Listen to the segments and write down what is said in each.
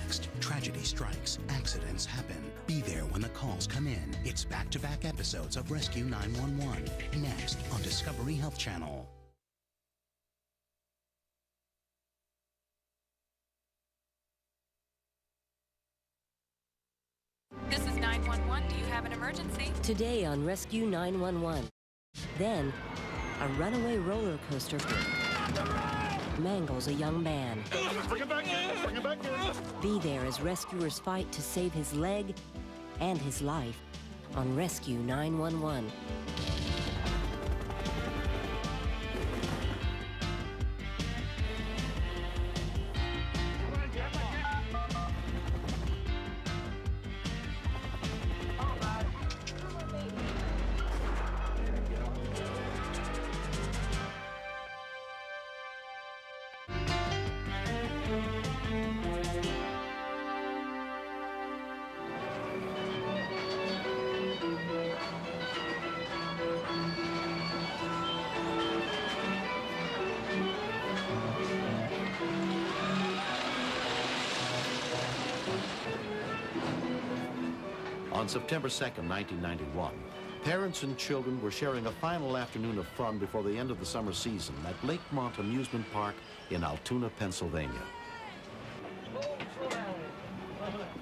Next, tragedy strikes, accidents happen. Be there when the calls come in. It's back-to-back episodes of Rescue 911. Next on Discovery Health Channel. This is 911. Do you have an emergency? Today on Rescue 911. Then, a runaway roller coaster mangles a young man. Bring it back in. Bring it back in. Be there as rescuers fight to save his leg and his life on Rescue 911. On September 2nd, 1991, parents and children were sharing a final afternoon of fun before the end of the summer season at Lakemont Amusement Park in Altoona, Pennsylvania.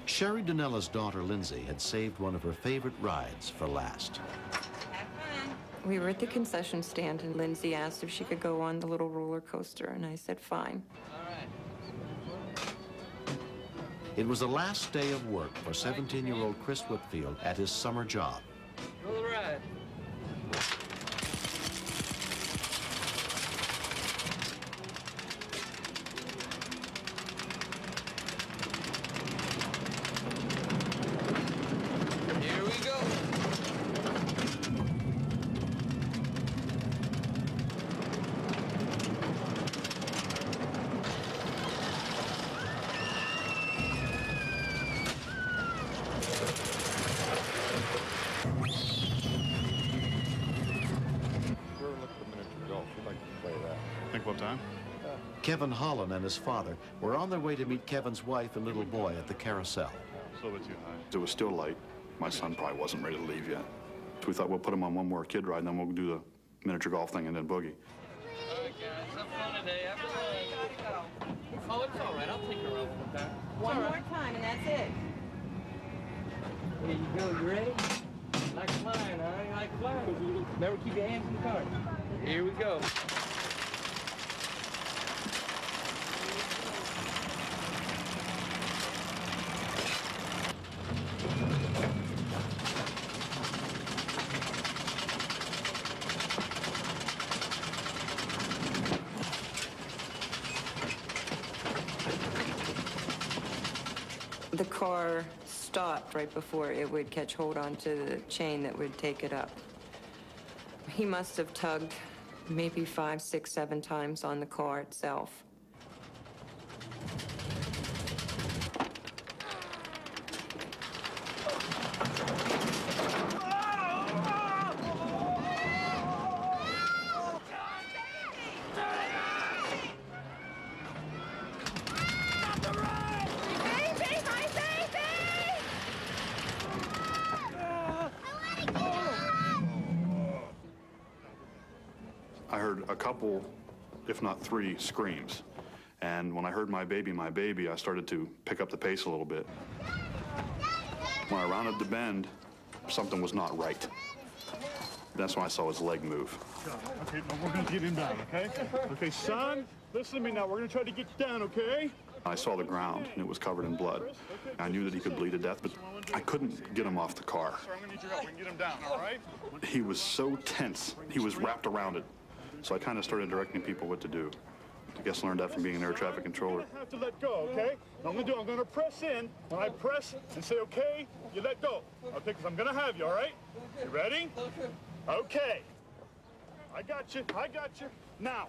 Sherry Danella's daughter, Lindsay, had saved one of her favorite rides for last. We were at the concession stand, and Lindsay asked if she could go on the little roller coaster, and I said, fine. It was the last day of work for 17-year-old Chris Whitfield at his summer job. Go the ride. Here we go. What time? Kevin Holland and his father were on their way to meet Kevin's wife and little boy at the carousel. It's a little bit too high. It was still light. My son probably wasn't ready to leave yet. So we thought we'll put him on one more kid ride, and then we'll do the miniature golf thing and then boogie. All right, guys, have fun today. Have fun. Oh, it's all right. I'll take her over. Okay? One more time, and that's it. Here you go. You ready? Like flying, huh? You like flying. Never keep your hands in the car. Here we go. The car stopped right before it would catch hold onto the chain that would take it up. He must have tugged maybe 5, 6, 7 times on the car itself. I heard a couple, if not 3, screams. And when I heard my baby, I started to pick up the pace a little bit. When I rounded the bend, something was not right. That's when I saw his leg move. Okay, now we're gonna get him down, okay? Okay, son, listen to me now. We're gonna try to get you down, okay? I saw the ground, and it was covered in blood. I knew that he could bleed to death, but I couldn't get him off the car. Sir, I'm gonna need your help. We can get him down, all right? He was so tense. He was wrapped around it. So I kind of started directing people what to do. I guess I learned that from being an air traffic controller. You have to let go, okay? What I'm gonna press in. When I press and say, okay, you let go. Okay, because I'm gonna have you, all right? You ready? Okay. I got you. Now.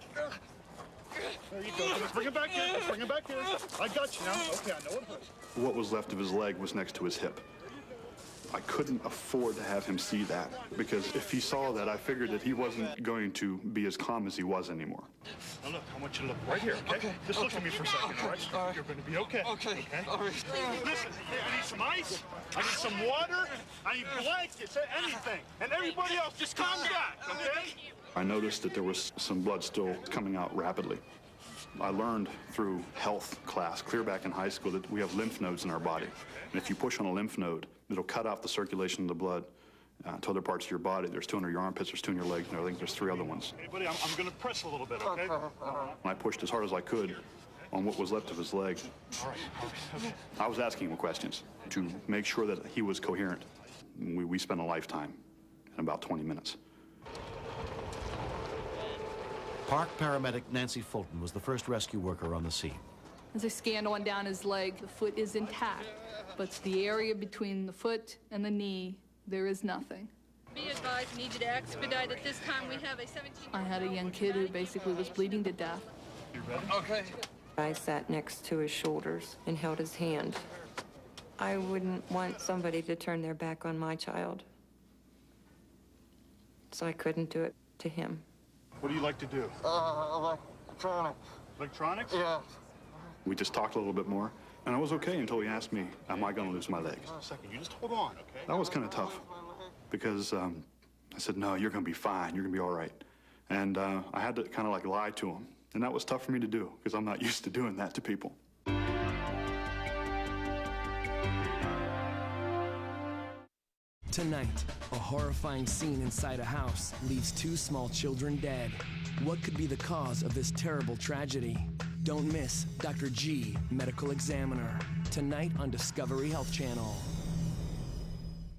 There you go. Let's bring it back in. I got you now. Okay, I know what it is. What was left of his leg was next to his hip. I couldn't afford to have him see that, because if he saw that, I figured that he wasn't going to be as calm as he was anymore. Now look, I want you to look right here, okay? Just look at me for a second, all right? You're going to be okay. Okay. All right. Listen, hey, I need some ice, I need some water, I need blankets, anything. And everybody else, just calm down, okay? I noticed that there was some blood still coming out rapidly. I learned through health class, clear back in high school, that we have lymph nodes in our body. And if you push on a lymph node, it'll cut off the circulation of the blood to other parts of your body. There's 2 under your armpits, there's 2 in your legs, and I think there's 3 other ones. Hey, buddy, I'm going to press a little bit, okay? And I pushed as hard as I could on what was left of his leg. All right, okay. I was asking him questions to make sure that he was coherent. We spent a lifetime in about 20 minutes. Park paramedic Nancy Fulton was the first rescue worker on the scene. As I scanned on down his leg, the foot is intact, but the area between the foot and the knee, there is nothing. Be advised, need you to expedite at this time. We have a 17-year-old. I had a young kid who basically was bleeding to death. You ready? Okay. I sat next to his shoulders and held his hand. I wouldn't want somebody to turn their back on my child. So I couldn't do it to him. What do you like to do? Electronics. Electronics? Yeah. We just talked a little bit more, and I was okay until he asked me, am I going to lose my leg? A second, you just hold on, okay? That was kind of tough, because I said, no, you're going to be fine. You're going to be all right. And I had to kind of like lie to him. And that was tough for me to do, because I'm not used to doing that to people. Tonight, a horrifying scene inside a house leaves 2 small children dead. What could be the cause of this terrible tragedy? Don't miss Dr. G, Medical Examiner, tonight on Discovery Health Channel.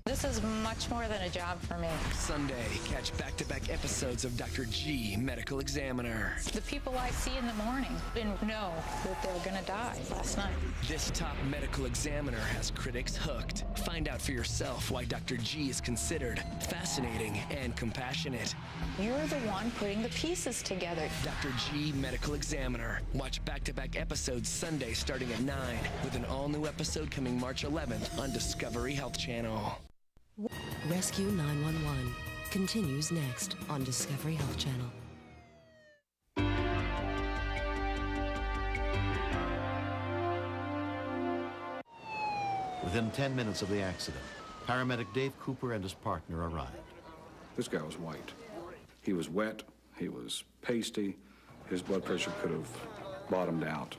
This is much more than a job for me. Sunday, catch back-to-back episodes of Dr. G, Medical Examiner. The people I see in the morning didn't know that they were going to die last night. This top medical examiner has critics hooked. Find out for yourself why Dr. G is considered fascinating and compassionate. You're the one putting the pieces together. Dr. G, Medical Examiner. Watch back-to-back episodes Sunday starting at 9, with an all-new episode coming March 11th on Discovery Health Channel. Rescue 911 continues next on Discovery Health Channel. Within 10 minutes of the accident, paramedic Dave Cooper and his partner arrived. This guy was white. He was wet, he was pasty, his blood pressure could have bottomed out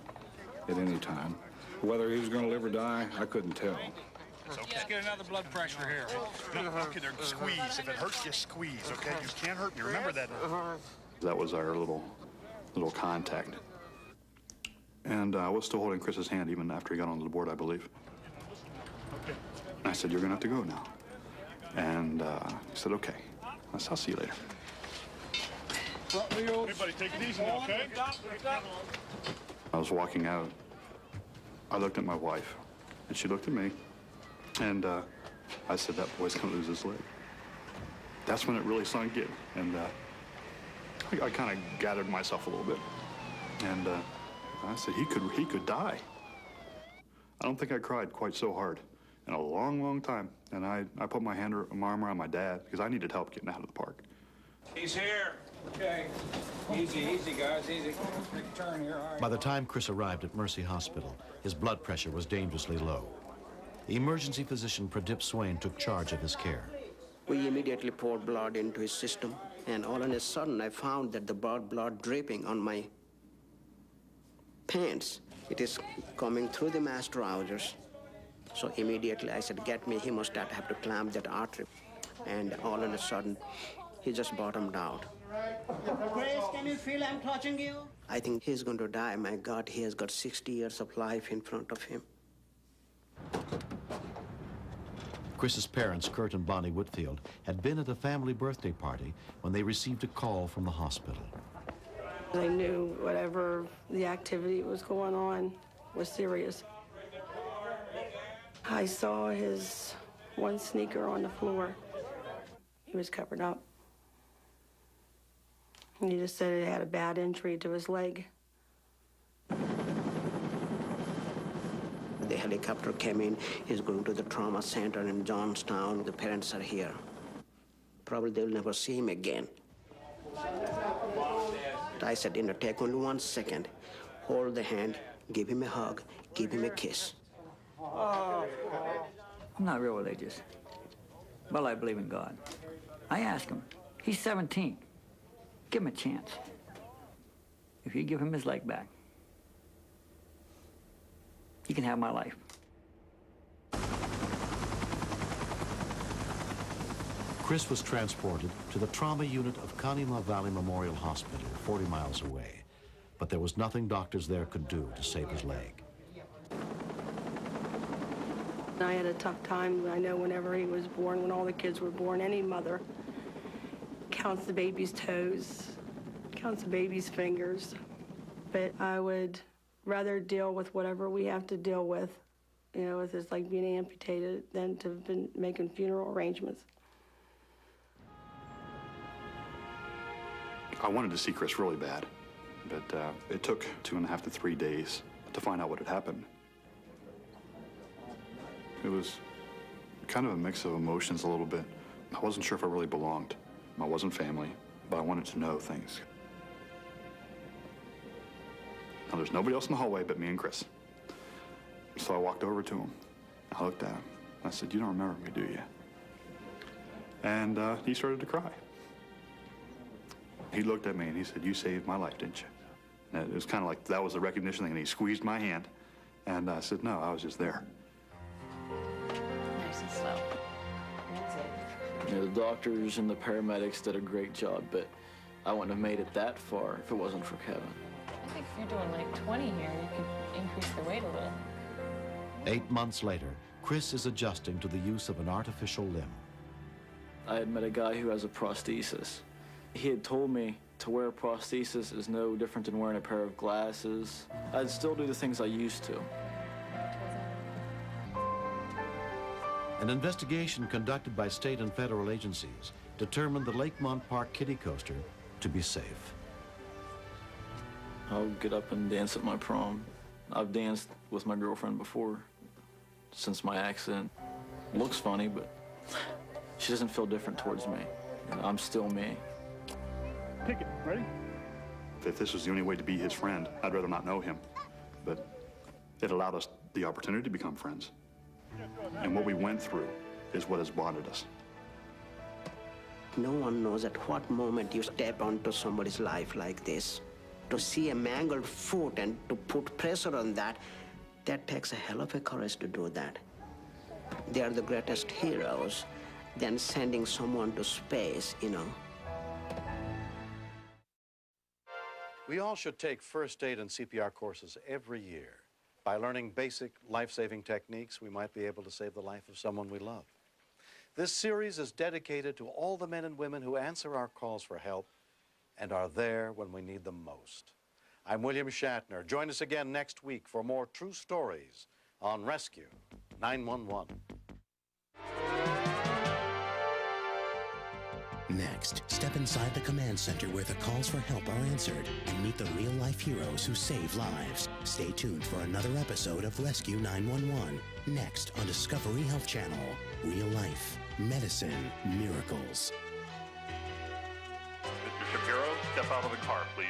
at any time. Whether he was going to live or die, I couldn't tell. Okay. Let's get another blood pressure here. No, okay, there, squeeze. If it hurts, just squeeze, okay? You can't hurt me. Remember that. That was our little contact. And I was still holding Chris's hand even after he got onto the board, I believe. Okay. I said, you're going to have to go now. And he said, okay. I said, I'll see you later. Everybody take it easy now, okay? I was walking out. I looked at my wife, and she looked at me. And I said, that boy's going to lose his leg. That's when it really sunk in. And I kind of gathered myself a little bit. And I said, he could die. I don't think I cried quite so hard in a long, long time. And I put my arm around my dad because I needed help getting out of the park. He's here. Okay. Easy, easy, guys, easy. Take a turn here. All right. By the time Chris arrived at Mercy Hospital, his blood pressure was dangerously low. The emergency physician, Pradip Swain, took charge of his care. We immediately poured blood into his system, and all of a sudden I found that the blood dripping on my pants. It is coming through the mass trousers. So immediately I said, get me hemostat, I have to clamp that artery. And all of a sudden, he just bottomed out. Grace, can you feel I'm touching you? I think he's going to die. My God, he has got 60 years of life in front of him. Chris's parents, Kurt and Bonnie Whitfield, had been at a family birthday party when they received a call from the hospital. I knew whatever the activity was going on was serious. I saw his one sneaker on the floor. He was covered up. And he just said he had a bad injury to his leg. The helicopter came in. He's going to the trauma center in Johnstown. The parents are here. Probably they'll never see him again. I said, take only 1 second. Hold the hand, give him a hug, give him a kiss. I'm not real religious, but I believe in God. I asked him, he's 17. Give him a chance. If you give him his leg back, he can have my life. Chris was transported to the trauma unit of Kanima Valley Memorial Hospital, 40 miles away. But there was nothing doctors there could do to save his leg. I had a tough time. I know whenever he was born, when all the kids were born, any mother counts the baby's toes, counts the baby's fingers. But I would rather deal with whatever we have to deal with, with this like being amputated, than to have been making funeral arrangements. I wanted to see Chris really bad, but it took 2.5 to 3 days to find out what had happened. It was kind of a mix of emotions a little bit. I wasn't sure if I really belonged. I wasn't family, but I wanted to know things. Now, there's nobody else in the hallway but me and Chris. So I walked over to him. I looked at him. I said, "You don't remember me, do you?" And he started to cry. He looked at me and he said, "You saved my life, didn't you?" And it was kind of like that was the recognition thing, and he squeezed my hand. And I said, "No, I was just there." Nice and slow. That's it. The doctors and the paramedics did a great job, but I wouldn't have made it that far if it wasn't for Kevin. I think if you're doing like 20 here, you could increase the weight a little. 8 months later, Chris is adjusting to the use of an artificial limb. I had met a guy who has a prosthesis. He had told me to wear a prosthesis is no different than wearing a pair of glasses. I'd still do the things I used to. An investigation conducted by state and federal agencies determined the Lakemont Park Kiddie Coaster to be safe. I'll get up and dance at my prom. I've danced with my girlfriend before, since my accident. Looks funny, but she doesn't feel different towards me. I'm still me. Pick it. Ready? If this was the only way to be his friend, I'd rather not know him. But it allowed us the opportunity to become friends. And what we went through is what has bonded us. No one knows at what moment you step onto somebody's life like this. To see a mangled foot and to put pressure on that, that takes a hell of a courage to do that. They are the greatest heroes than sending someone to space, We all should take first aid and CPR courses every year. By learning basic life-saving techniques, we might be able to save the life of someone we love. This series is dedicated to all the men and women who answer our calls for help and are there when we need them most. I'm William Shatner. Join us again next week for more true stories on Rescue 911. Next, step inside the command center where the calls for help are answered and meet the real-life heroes who save lives. Stay tuned for another episode of Rescue 911, next on Discovery Health Channel. Real life, medicine, miracles. Mr. Shapiro, step out of the car, please.